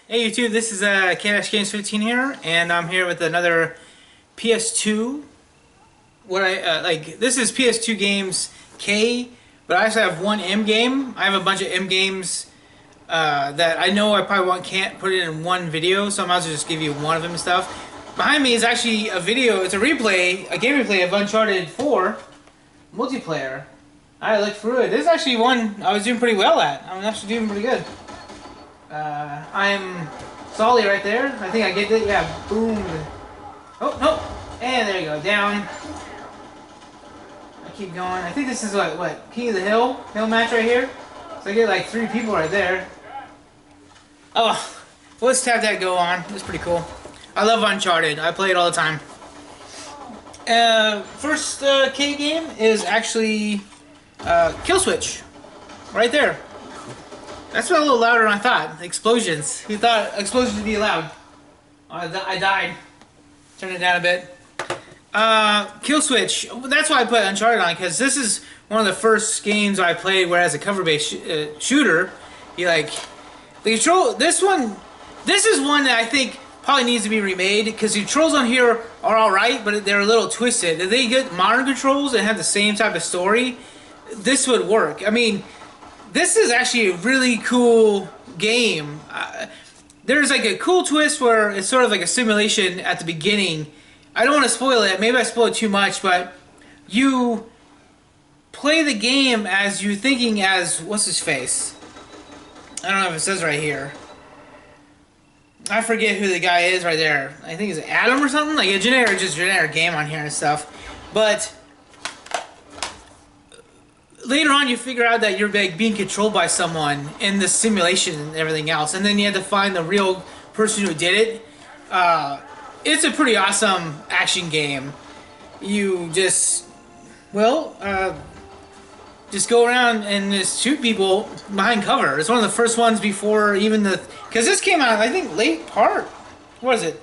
Hey YouTube, this is Games 15 here, and I'm here with another PS2. This is PS2 Games K, but I actually have one M game. I have a bunch of M games that I know I probably can't put it in one video, so I might as well just give you one of them and stuff. Behind me is actually a video. It's a replay, a game replay of Uncharted 4 multiplayer. I looked through it. This is actually one I was doing pretty well at. I'm actually doing pretty good. I'm Solly right there. I think I get it. Yeah, boom. Oh, no. And there you go. Down. I keep going. I think this is what? King of the Hill match right here. So I get like 3 people right there. Oh, let's have that go on. It's pretty cool. I love Uncharted. I play it all the time. First K game is actually Kill Switch. Right there. That's a little louder than I thought. Explosions. Who thought explosions would be loud? I died. Turn it down a bit. Kill Switch. That's why I put Uncharted on, because this is one of the first games I played where as a cover-based shooter, you like the control. This is one that I think probably needs to be remade, because the controls on here are all right, but they're a little twisted. If they get modern controls and have the same type of story, this would work. I mean, this is actually a really cool game. There's like a cool twist where it's sort of like a simulation at the beginning. I don't want to spoil it. Maybe I spoiled too much, but you play the game as you're thinking as, what's his face? I don't know if it says right here. I forget who the guy is right there. I think it's Adam or something. Like a generic game on here and stuff. But later on, you figure out that you're like being controlled by someone in the simulation and everything else, and then you have to find the real person who did it. It's a pretty awesome action game. You just, just go around and just shoot people behind cover. It's one of the first ones before even because this came out, I think, late part. What is it?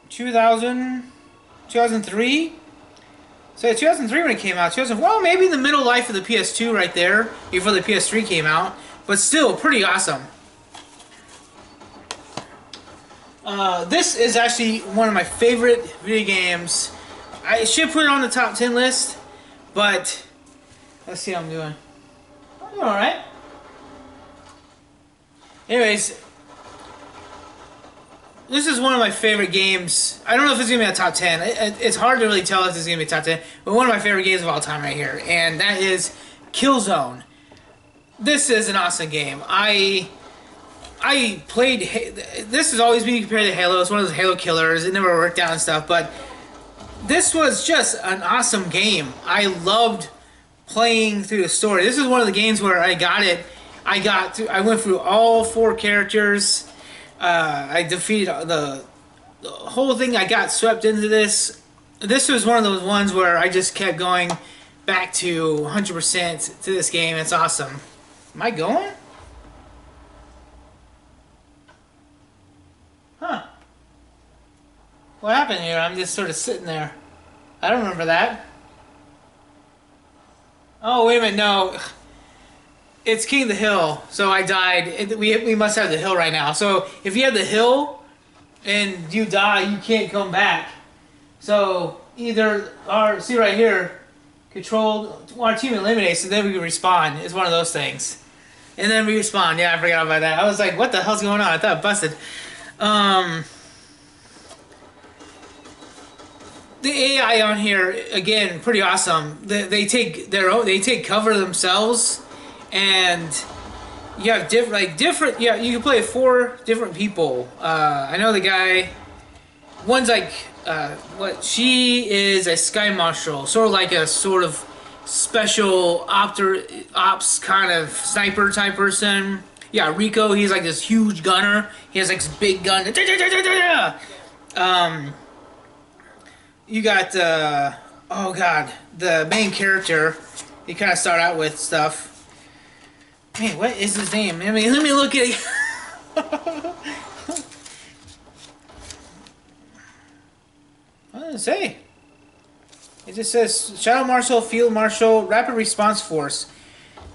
2003? So 2003 when it came out, well, maybe the middle life of the PS2 right there, before the PS3 came out, but still pretty awesome. This is actually one of my favorite video games. I should put it on the top 10 list, but let's see how I'm doing. I'm doing alright. Anyways, this is one of my favorite games. I don't know if it's going to be a top 10. It's hard to really tell if it's going to be top 10. But one of my favorite games of all time right here. And that is Killzone. This is an awesome game. I played... This has always been compared to Halo. It's one of those Halo killers. It never worked out and stuff. But this was just an awesome game. I loved playing through the story. This is one of the games where I got it. I went through all 4 characters. I defeated the whole thing. I got swept into this. This was one of those ones where I just kept going back to 100% to this game. It's awesome. Am I going? Huh. What happened here? I'm just sort of sitting there. I don't remember that. Oh, wait a minute. No. It's King of the Hill, so I died. We must have the hill right now. So if you have the hill and you die, you can't come back. So either see right here, control our team eliminates, and then we can respawn. It's one of those things, and then we respawn. Yeah, I forgot about that. I was like, what the hell's going on? I thought it busted. The AI on here again, pretty awesome. They take cover themselves. And you have different. Yeah, you can play 4 different people. I know the guy. One's like, she is a sky marshal, sort of like a sort of special ops kind of sniper type person. Yeah, Rico. He's like this huge gunner. He has like this big gun. You got oh god, the main character. You kind of start out with stuff. Hey, what is his name? Let me look at it. What does it say? It just says Shadow Marshal, Field Marshal, Rapid Response Force.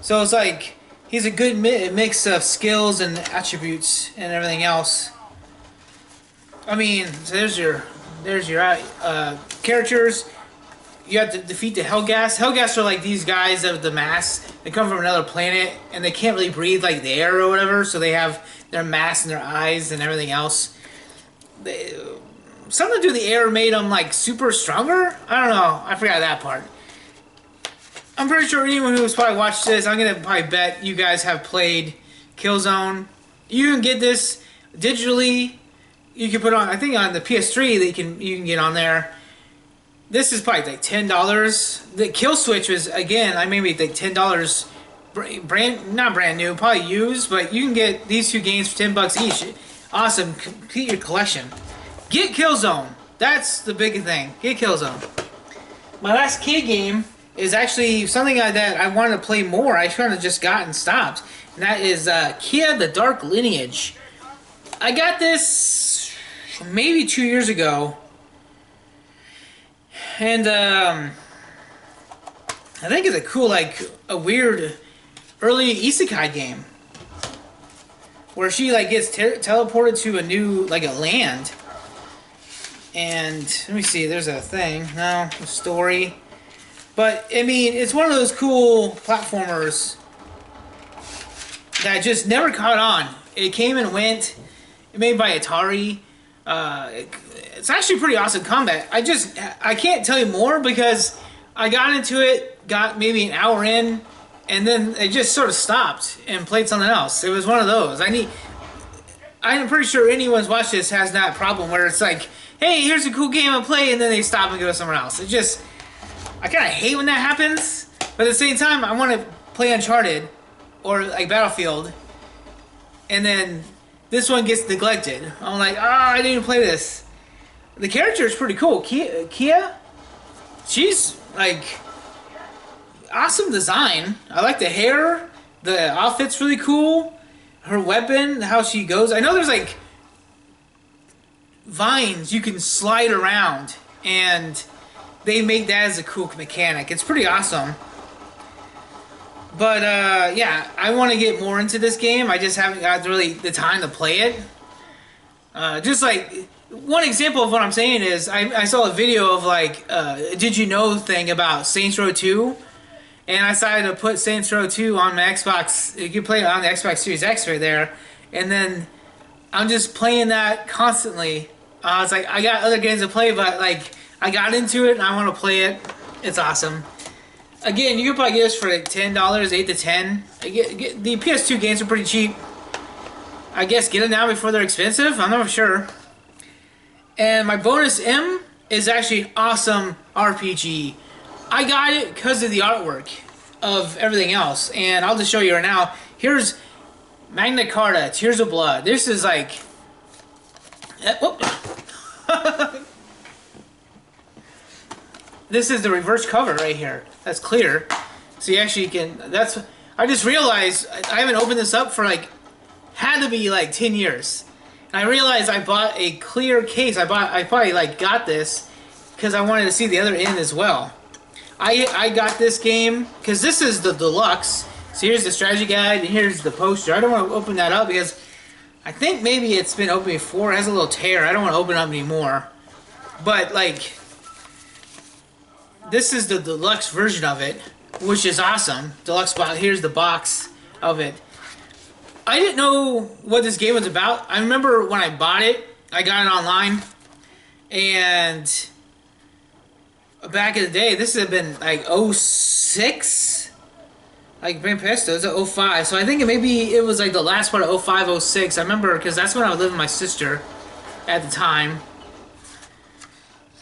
So it's like He's a good mix of skills and attributes and everything else. I mean, so there's your characters. You have to defeat the Hellgas. Hellgas are like these guys of the mask. They come from another planet and they can't really breathe like the air or whatever. So they have their masks and their eyes and everything else. Something to do with the air made them like super stronger. I don't know. I forgot that part. I'm pretty sure anyone who's probably watched this, I'm gonna probably bet you guys have played Killzone. You can get this digitally. You can put on, I think on the PS3 that you can get on there. This is probably like $10. The Kill Switch was, again, I maybe like $10, not brand new, probably used, but you can get these two games for $10 each. Awesome, complete your collection. Get Killzone. That's the big thing. Get Killzone. My last K game is actually something that I wanted to play more. I kind of just got and stopped. And that is Kia the Dark Lineage. I got this maybe 2 years ago. And I think it's a cool, like, a weird early isekai game. Where she, like, gets teleported to a new, like, a land. And, let me see, there's a thing. No, a story. But, I mean, it's one of those cool platformers that just never caught on. It came and went. It made by Atari. It's actually pretty awesome combat. I can't tell you more because I got into it, got maybe an hour in, and then it just sort of stopped and played something else. It was one of those. I'm pretty sure anyone's watched this has that problem where it's like, hey, here's a cool game to play, and then they stop and go somewhere else. I kind of hate when that happens, but at the same time, I want to play Uncharted or like Battlefield, and then this one gets neglected. I'm like, I didn't even play this. The character is pretty cool. Kia, she's like awesome design. I like the hair. The outfit's really cool. Her weapon, how she goes. I know there's like vines you can slide around, and they make that as a cool mechanic. It's pretty awesome. But yeah, I want to get more into this game. I just haven't got really the time to play it. Just like one example of what I'm saying is I saw a video of like did you know thing about Saints Row 2, and I decided to put Saints Row 2 on my Xbox. You can play it on the Xbox Series X right there, and then I'm just playing that constantly. It's like I got other games to play, but like I got into it and I want to play it. It's awesome. Again, you can probably get this for like $10, $8 to $10. The PS2 games are pretty cheap. I guess get it now before they're expensive. I'm not sure. And my bonus M is actually awesome RPG. I got it because of the artwork of everything else, and I'll just show you right now. Here's Magna Carta, Tears of Blood. This is like, this is the reverse cover right here. That's clear. So you actually can, I just realized I haven't opened this up for like, had to be like 10 years. And I realized I bought a clear case. I probably like got this because I wanted to see the other end as well. I got this game because this is the deluxe. So here's the strategy guide and here's the poster. I don't want to open that up because I think maybe it's been opened before. It has a little tear. I don't want to open it up anymore. But like, this is the deluxe version of it, which is awesome. Deluxe box. Here's the box of it. I didn't know what this game was about. I remember when I bought it, I got it online, and back in the day, this had been like 06, like Grand Pesto, it was 05. So I think maybe it was like the last part of 05, 06. I remember because that's when I was living with my sister at the time.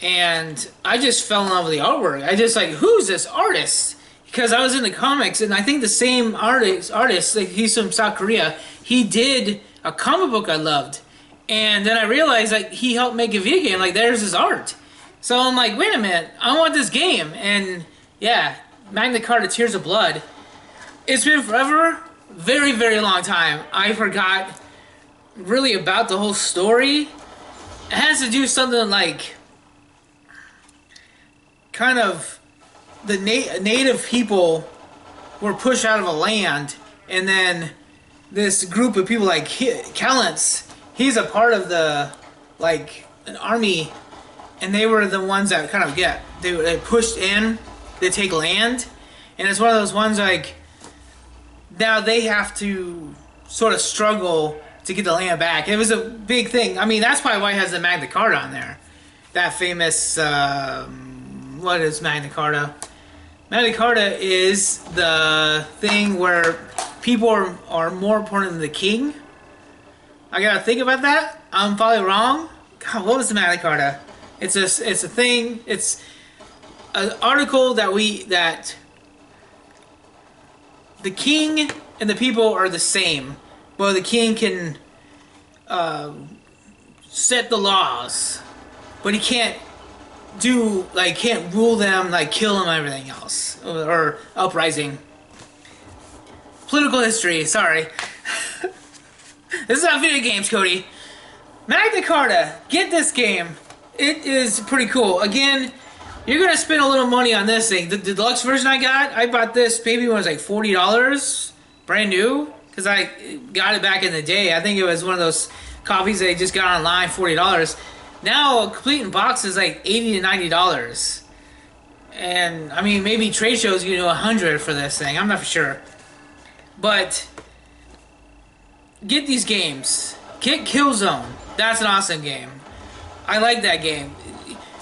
And I just fell in love with the artwork. I just like, who's this artist? Because I was in the comics, and I think the same artist, like he's from South Korea, he did a comic book I loved. And then I realized like he helped make a video game, like there's his art. So I'm like, wait a minute, I want this game. And yeah, Magna Carta Tears of Blood. It's been forever, very, very long time. I forgot really about the whole story. It has to do something like kind of the native people were pushed out of a land and then this group of people like Callants, he's a part of the like an army, and they were the ones that kind of they pushed in, they take land, and it's one of those ones like now they have to sort of struggle to get the land back. It was a big thing. I mean, that's probably why it has the Magna Carta on there. That famous, what is Magna Carta? Magna Carta is the thing where people are more important than the king. I gotta think about that. I'm probably wrong. God, what was the Magna Carta? It's a thing. It's an article that the king and the people are the same. Well, the king can set the laws, but he can't can't rule them, like kill them, and everything else, or uprising. Political history. Sorry, this is not video games, Cody. Magna Carta. Get this game. It is pretty cool. Again, you're gonna spend a little money on this thing. The deluxe version I bought this baby when it was like $40, brand new. Because I got it back in the day. I think it was one of those copies they just got online, $40. Now, a complete in box is like $80 to $90. And, I mean, maybe trade shows you do $100 for this thing. I'm not for sure. But, get these games. Get Killzone. That's an awesome game. I like that game.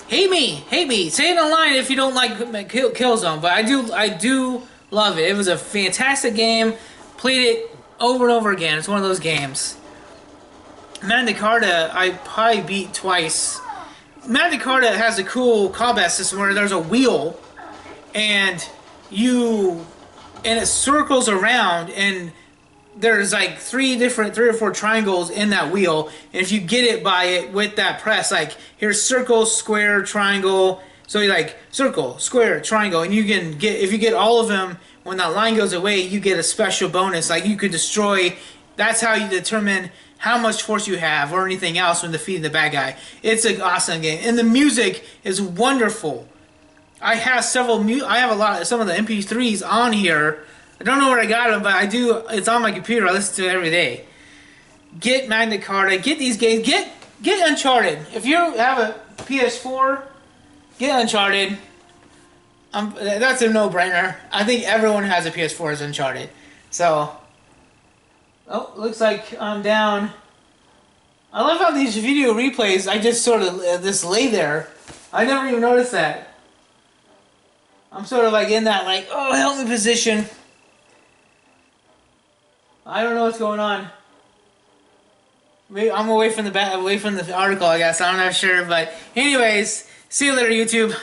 Hate me. Say it online if you don't like Killzone. But I do love it. It was a fantastic game. Played it over and over again. It's one of those games. Magna Carta, I probably beat twice. Magna Carta has a cool combat system where there's a wheel, and it circles around, and there's like three or four triangles in that wheel, and if you get it by it with that press, like here's circle, square, triangle. So you like circle, square, triangle, and you can get, if you get all of them. When that line goes away, you get a special bonus. Like you could destroy. That's how you determine how much force you have or anything else when defeating the bad guy. It's an awesome game, and the music is wonderful. I have some of the MP3s on here. I don't know where I got them, but I do. It's on my computer. I listen to it every day. Get Magna Carta. Get these games. Get Uncharted. If you have a PS4, get Uncharted. That's a no-brainer. I think everyone has a PS4 as Uncharted. So, oh, looks like I'm down. I love how these video replays, I just sort of just lay there. I never even noticed that. I'm sort of like in that, like, oh, help me position. I don't know what's going on. Maybe I'm away from the article, I guess. I'm not sure, but anyways, see you later, YouTube.